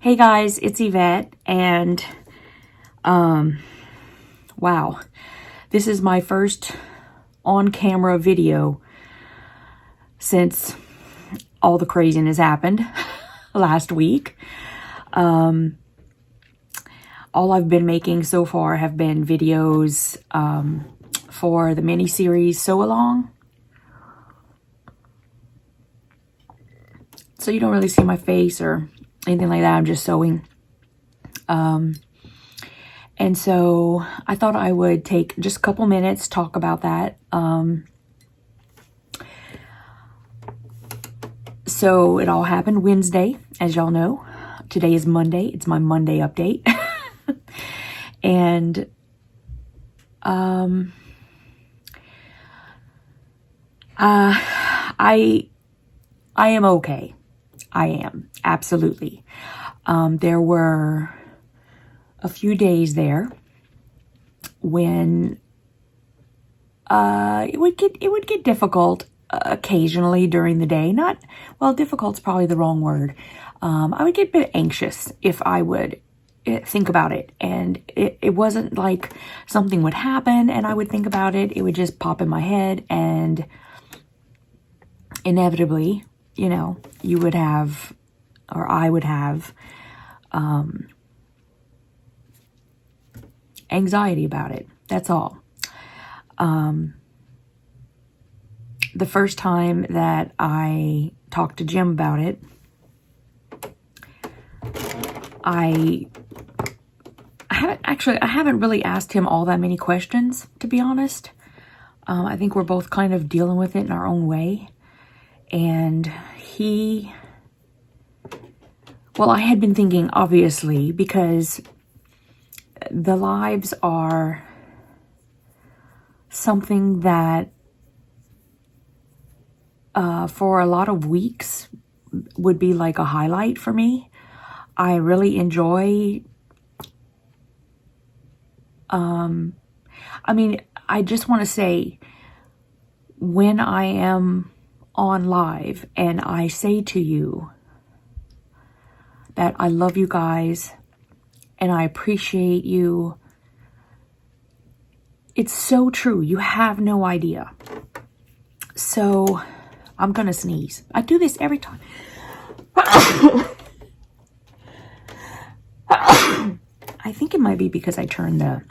Hey guys, it's Yvette, and wow, this is my first on-camera video since all the craziness happened last week. All I've been making so far have been videos for the mini-series Sew Along. So you don't really see my face or anything like that. I'm just sewing. And so I thought I would take just a couple minutes, talk about that. So it all happened Wednesday, as y'all know. Today is Monday. It's my Monday update. And I am okay. I am, absolutely. There were a few days there when it would get difficult occasionally during the day. Difficult's probably the wrong word. I would get a bit anxious if I would think about it, and it wasn't like something would happen and I would think about it. It would just pop in my head, and inevitably, you know, you would have, or I would have, anxiety about it. That's all. The first time that I talked to Jim about it, I haven't really asked him all that many questions, to be honest. I think we're both kind of dealing with it in our own way. And I had been thinking, obviously, because the lives are something that for a lot of weeks would be like a highlight for me. I really enjoy, I just want to say, when I am on live and I say to you that I love you guys and I appreciate you, it's so true. You have no idea. So I'm gonna sneeze. I do this every time. I think it might be because I turned the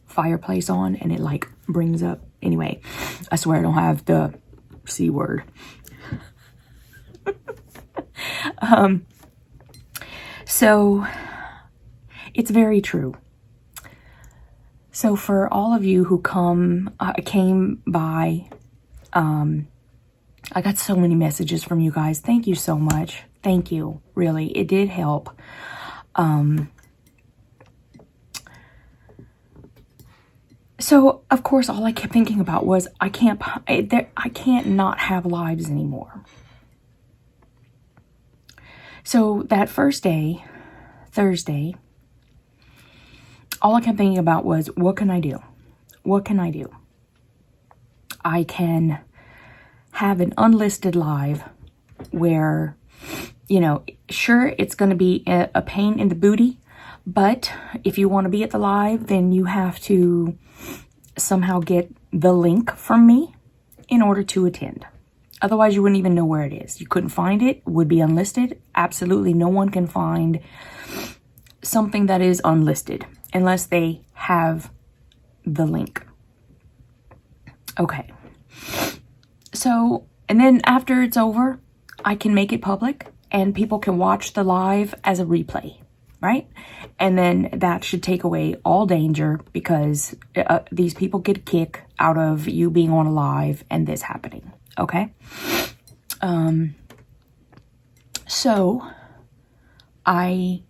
fireplace on and it like brings up. Anyway, I swear I don't have the C word. So it's very true. So for all of you who came by, I got so many messages from you guys. Thank you so much. Thank you. Really, it did help. So of course, all I kept thinking about was I can't not have lives anymore. So that first day, Thursday, all I kept thinking about was, what can I do? What can I do? I can have an unlisted live where, you know, sure, it's going to be a pain in the booty, but if you want to be at the live, then you have to somehow get the link from me in order to attend. Otherwise, you wouldn't even know where it is. You couldn't find it. It would be unlisted. Absolutely no one can find something that is unlisted unless they have the link. Okay. So, and then after it's over, I can make it public and people can watch the live as a replay, right? And then that should take away all danger, because these people get a kick out of you being on a live and this happening, okay? So I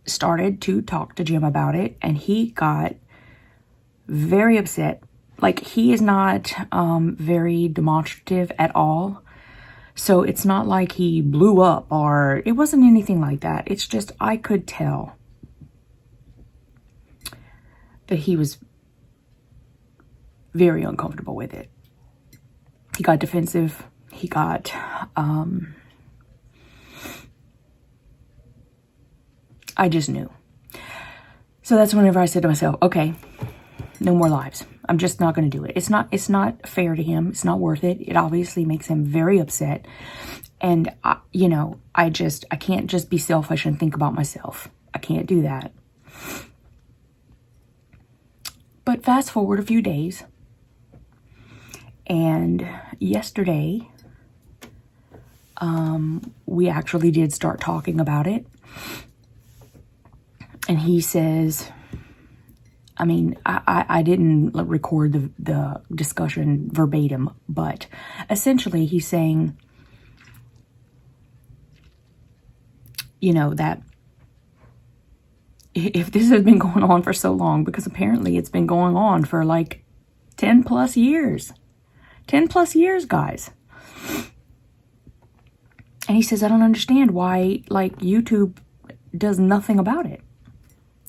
started to talk to Jim about it, and he got very upset. Like, he is not very demonstrative at all. So it's not like he blew up, or it wasn't anything like that. It's just, I could tell that he was very uncomfortable with it. He got defensive. He got I just knew. So that's whenever I said to myself, okay, no more lives. I'm just not going to do it. It's not fair to him. It's not worth it. It obviously makes him very upset. And, you know, I can't just be selfish and think about myself. I can't do that. But fast forward a few days. And yesterday, we actually did start talking about it. And he says, I mean, I didn't record the discussion verbatim, but essentially he's saying, you know, that if this has been going on for so long, because apparently it's been going on for like 10 plus years. 10 plus years, guys. And he says, I don't understand why, like, YouTube does nothing about it.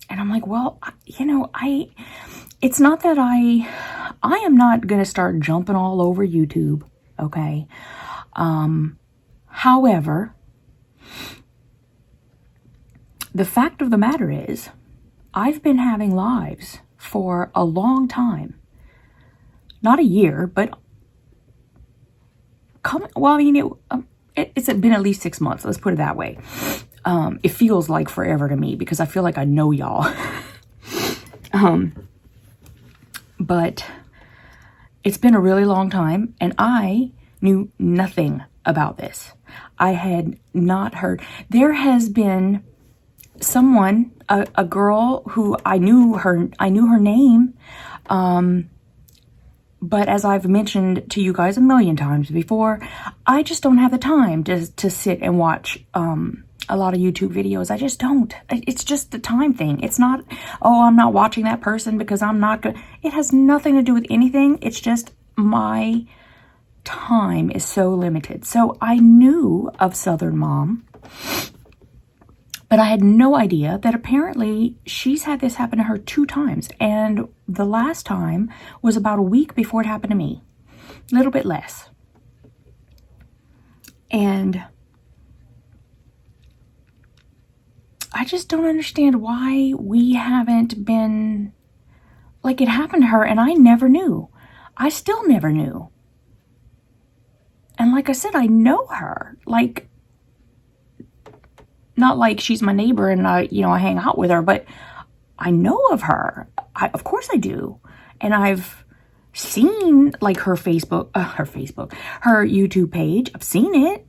And I'm like, well, you know, it's not that I am not going to start jumping all over YouTube, okay? However, the fact of the matter is, I've been having lives for a long time. Not a year, but well, I mean, it's been at least 6 months. Let's put it that way. It feels like forever to me because I feel like I know y'all. But it's been a really long time, and I knew nothing about this. I had not heard. There has been someone, a girl who I knew her name. But as I've mentioned to you guys a million times before, I just don't have the time to sit and watch a lot of YouTube videos. I just don't. It's just the time thing. It's not, oh, I'm not watching that person because I'm not good. It has nothing to do with anything. It's just my time is so limited. So I knew of Southern Mom, but I had no idea that apparently she's had this happen to her 2 times. And the last time was about a week before it happened to me. A little bit less. And I just don't understand why we haven't been, like, it happened to her and I never knew. I still never knew. And like I said, I know her. Like, not like she's my neighbor and I hang out with her, but I know of her. Of course I do. And I've seen like her YouTube page. I've seen it.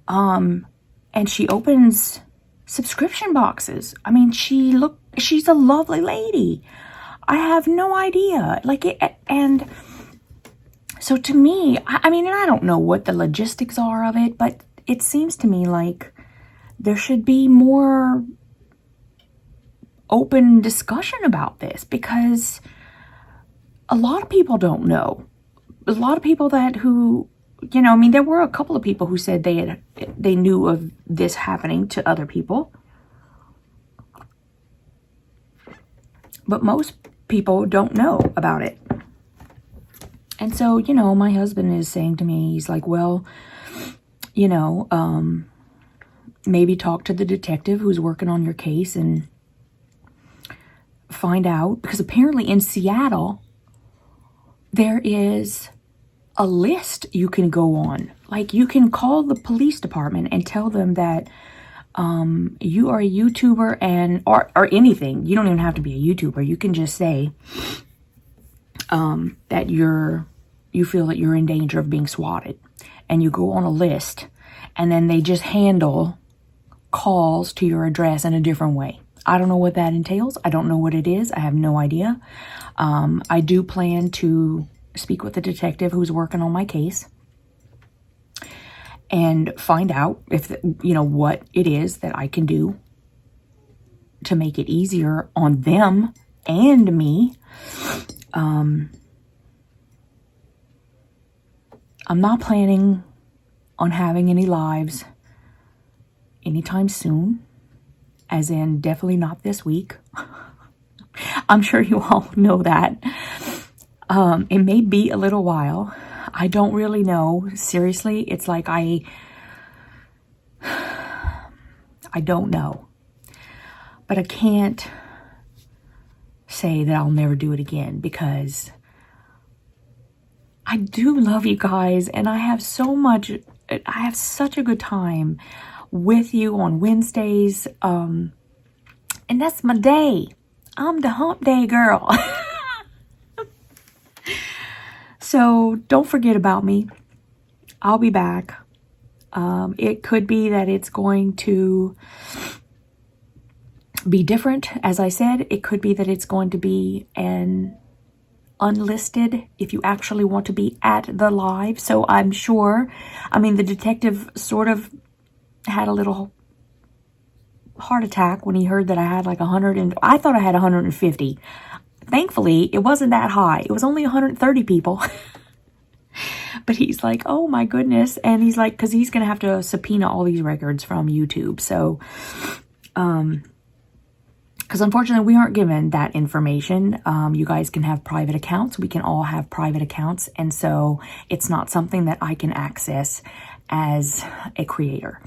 And she opens subscription boxes. I mean, she's a lovely lady. I have no idea. And so to me, I mean, and I don't know what the logistics are of it, but it seems to me like there should be more open discussion about this, because a lot of people don't know. A lot of people I mean, there were a couple of people who said they knew of this happening to other people. But most people don't know about it. And so, you know, my husband is saying to me, he's like, well, you know, maybe talk to the detective who's working on your case and find out. Because apparently in Seattle, there is a list you can go on. Like, you can call the police department and tell them that you are a YouTuber or anything. You don't even have to be a YouTuber. You can just say that you feel that you're in danger of being swatted. And you go on a list, and then they just handle calls to your address in a different way. I don't know what that entails. I don't know what it is. I have no idea. I do plan to speak with the detective who's working on my case and find out if, what it is that I can do to make it easier on them and me. I'm not planning on having any lives anytime soon, as in definitely not this week. I'm sure you all know that. It may be a little while. I don't really know. Seriously, it's like I don't know. But I can't say that I'll never do it again, because I do love you guys, and I have such a good time with you on Wednesdays. And that's my day. I'm the hump day girl. So don't forget about me. I'll be back. It could be that it's going to be different. As I said, it could be that it's going to be an unlisted if you actually want to be at the live. So I'm sure, I mean, the detective sort of had a little heart attack when he heard that I had like 100 and I thought I had 150. Thankfully, it wasn't that high. It was only 130 people. But he's like, oh my goodness. And he's like, because he's going to have to subpoena all these records from YouTube. So, because unfortunately we aren't given that information. You guys can have private accounts. We can all have private accounts. And so it's not something that I can access as a creator.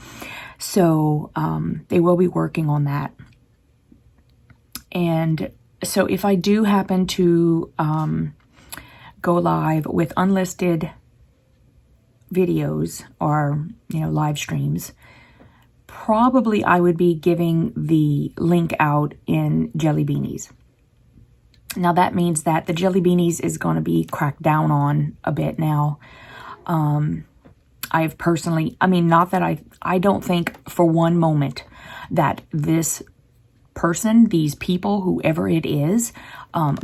So they will be working on that. And so if I do happen to go live with unlisted videos or, you know, live streams, probably I would be giving the link out in Jellybeanies. Now that means that the Jellybeanies is going to be cracked down on a bit now. I've personally, I mean, not that I don't think for one moment that this person, these people, whoever it is,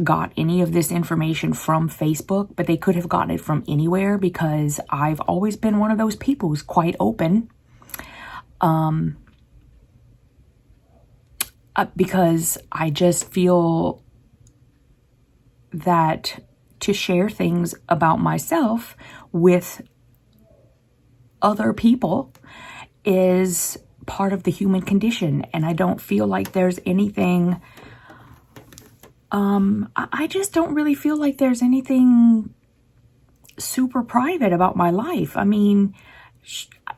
got any of this information from Facebook, but they could have gotten it from anywhere, because I've always been one of those people who's quite open. Because I just feel that to share things about myself with other people is part of the human condition. And I don't feel like there's anything, I just don't really feel like there's anything super private about my life. I mean,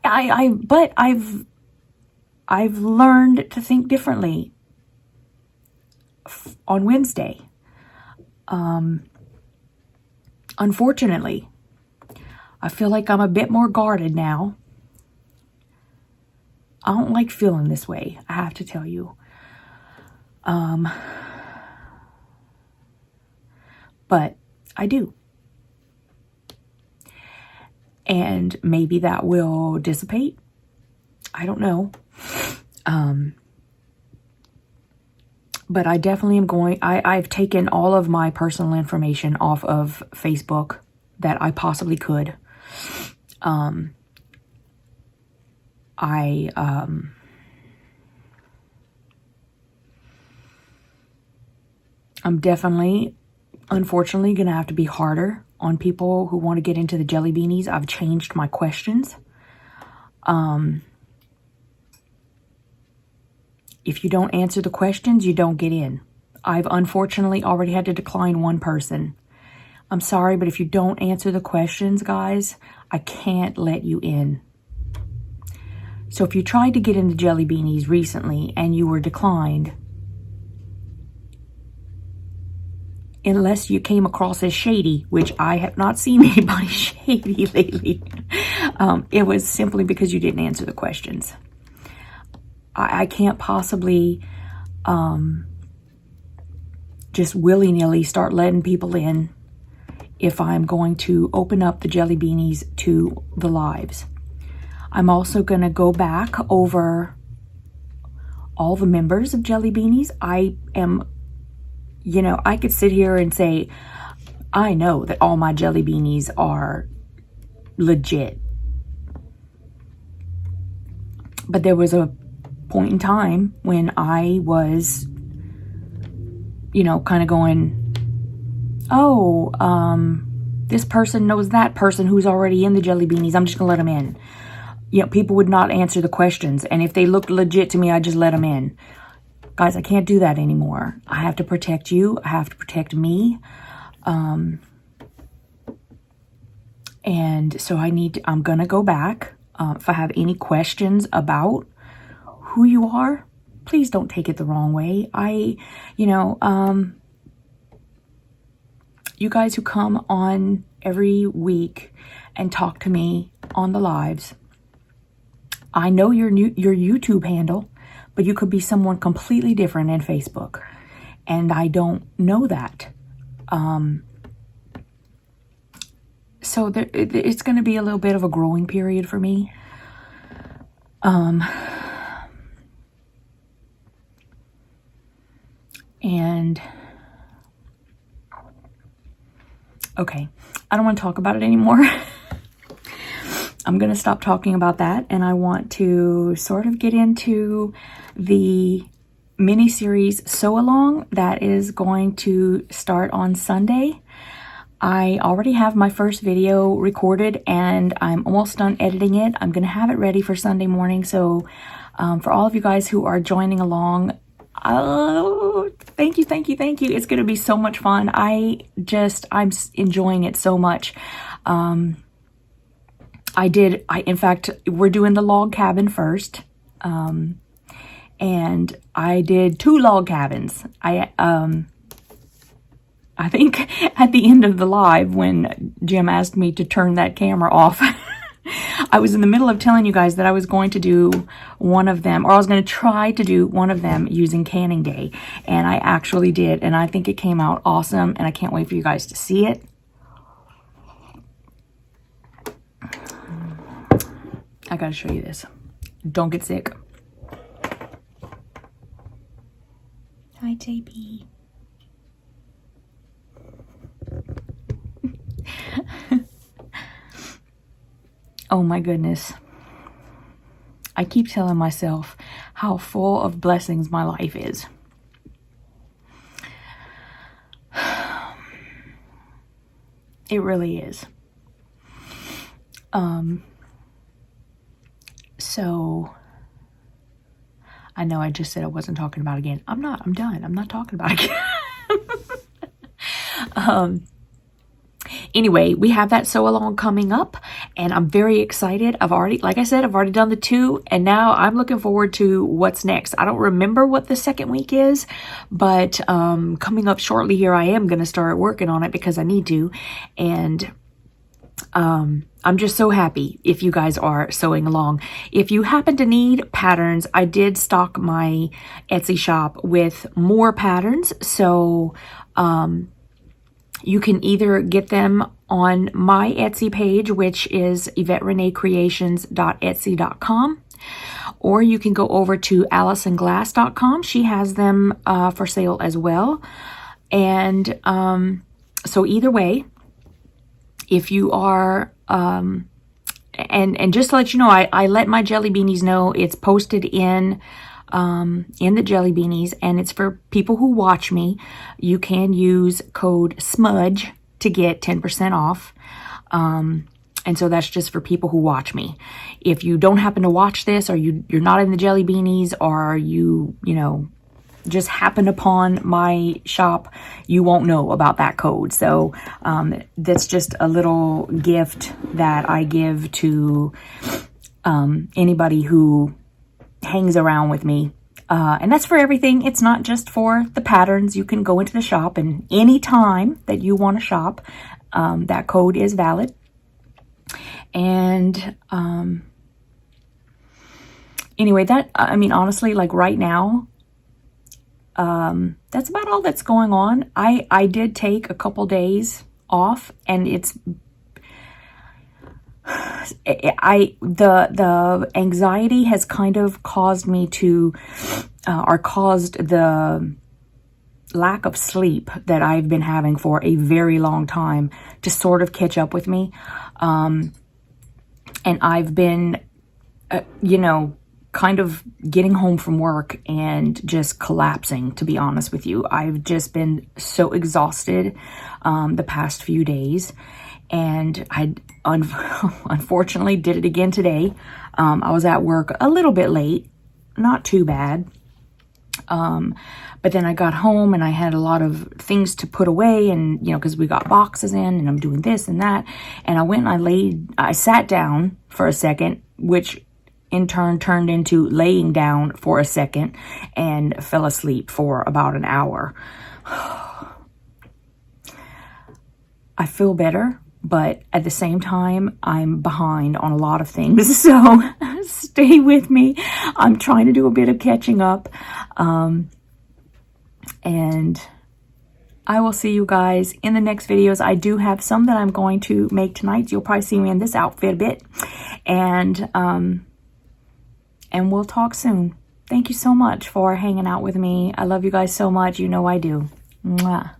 but I've learned to think differently on Wednesday. Unfortunately, I feel like I'm a bit more guarded now. I don't like feeling this way, I have to tell you. But I do. And maybe that will dissipate. I don't know. But I definitely am going, I've taken all of my personal information off of Facebook that I possibly could. I'm definitely, unfortunately, going to have to be harder on people who want to get into the Jellybeanies. I've changed my questions. If you don't answer the questions, you don't get in. I've unfortunately already had to decline one person. I'm sorry, but if you don't answer the questions, guys, I can't let you in. So if you tried to get into Jellybeanies recently and you were declined, unless you came across as shady, which I have not seen anybody shady lately, it was simply because you didn't answer the questions. I can't possibly just willy-nilly start letting people in if I'm going to open up the Jellybeanies to the lives. I'm also going to go back over all the members of Jellybeanies. I am, you know, I could sit here and say, I know that all my Jellybeanies are legit. But there was a point in time when I was, you know, kind of going, oh, this person knows that person who's already in the Jellybeanies. I'm just going to let them in. You know, people would not answer the questions. And if they looked legit to me, I just let them in. Guys, I can't do that anymore. I have to protect you. I have to protect me. And so I'm going to go back. If I have any questions about who you are, please don't take it the wrong way. You guys who come on every week and talk to me on the lives, I know your YouTube handle, but you could be someone completely different in Facebook. And I don't know that. So it's going to be a little bit of a growing period for me. And okay, I don't want to talk about it anymore. I'm going to stop talking about that, and I want to sort of get into the mini-series Sew Along that is going to start on Sunday. I already have my first video recorded, and I'm almost done editing it. I'm going to have it ready for Sunday morning, so for all of you guys who are joining along, oh, thank you. It's going to be so much fun. I'm enjoying it so much. In fact, we're doing the log cabin first. And I did 2 log cabins. I think at the end of the live when Jim asked me to turn that camera off, I was in the middle of telling you guys that I was going to do one of them, or I was going to try to do one of them using canning day. And I actually did. And I think it came out awesome. And I can't wait for you guys to see it. I got to show you this. Don't get sick. Hi, JB. Oh my goodness. I keep telling myself how full of blessings my life is. It really is. So I know I just said I wasn't talking about it again. I'm not. I'm done. I'm not talking about it again. Anyway, we have that sew along coming up, and I'm very excited. Like I said, I've already done the 2, and now I'm looking forward to what's next. I don't remember what the second week is, but coming up shortly here, I am going to start working on it because I need to. And I'm just so happy if you guys are sewing along. If you happen to need patterns, I did stock my Etsy shop with more patterns. So, you can either get them on my Etsy page, which is YvetteReneCreations.etsy.com, or you can go over to AlisonGlass.com. She has them for sale as well. And so either way, if you are, and just to let you know, I let my Jelly Beanies know it's posted in the Jelly Beanies, and it's for people who watch me. You can use code SMUDGE to get 10% off. And so that's just for people who watch me. If you don't happen to watch this, or you're not in the Jelly Beanies, or you just happen upon my shop, you won't know about that code. So that's just a little gift that I give to anybody who hangs around with me. And that's for everything. It's not just for the patterns. You can go into the shop, and any time that you want to shop, that code is valid. And anyway, honestly, like right now, that's about all that's going on. I did take a couple days off, and the anxiety has kind of caused me to, or caused the lack of sleep that I've been having for a very long time to sort of catch up with me. And I've been, kind of getting home from work and just collapsing, to be honest with you. I've just been so exhausted the past few days. And I unfortunately did it again today. I was at work a little bit late, not too bad. But then I got home and I had a lot of things to put away, and, because we got boxes in, and I'm doing this and that. And I went and I sat down for a second, which in turn turned into laying down for a second and fell asleep for about an hour. I feel better, but at the same time, I'm behind on a lot of things. So stay with me. I'm trying to do a bit of catching up. And I will see you guys in the next videos. I do have some that I'm going to make tonight. So you'll probably see me in this outfit a bit. And we'll talk soon. Thank you so much for hanging out with me. I love you guys so much. You know I do. Mwah.